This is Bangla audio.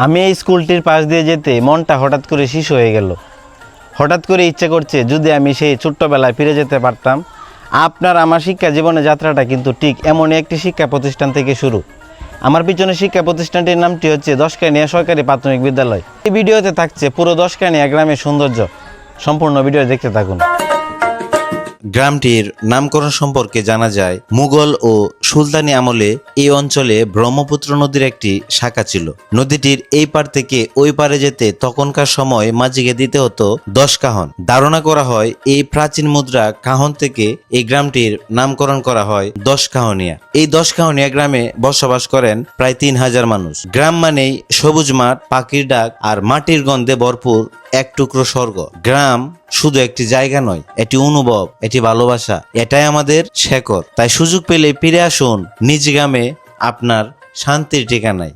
আমি এই স্কুলটির পাশ দিয়ে যেতে মনটা হঠাৎ করে শিশু হয়ে গেল। হঠাৎ করে ইচ্ছে করছে যদি আমি সেই ছোট্টবেলায় ফিরে যেতে পারতাম। আপনার আমার শিক্ষা জীবনের যাত্রাটা কিন্তু ঠিক এমনই একটি শিক্ষা প্রতিষ্ঠান থেকে শুরু। আমার পিছনে শিক্ষা প্রতিষ্ঠানটির নামটি হচ্ছে দশকানিয়া সরকারি প্রাথমিক বিদ্যালয়। এই ভিডিওতে থাকছে পুরো দশকানিয়া গ্রামের সৌন্দর্য। সম্পূর্ণ ভিডিও দেখতে থাকুন। গ্রামটির নামকরণ সম্পর্কে জানা যায়, মুঘল ও সুলতানি আমলে এই অঞ্চলে ব্রহ্মপুত্র নদীর একটি শাখা ছিল। নদীটির এই পার থেকে ওই পারে যেতে তখনকার সময় মাঝিকে দিতে হতো 10 কাহন। ধারণা করা হয় এই প্রাচীন মুদ্রা কাহন থেকে এই গ্রামটির নামকরণ করা হয় 10 কাহনিয়া। এই 10 কাহনিয়া গ্রামে বসবাস করেন প্রায় 3000 মানুষ। গ্রাম মানেই সবুজ মাঠ, পাখির ডাক আর মাটির গন্ধে ভরপুর এক টুকরো স্বর্গ। গ্রাম শুধু একটি জায়গা নয়, এটি অনুভব, এটি ভালোবাসা, এটাই আমাদের শেকড়। তাই সুযোগ পেলে ফিরে আসুন নিজ গ্রামে, আপনার শান্তির ঠিকানায়।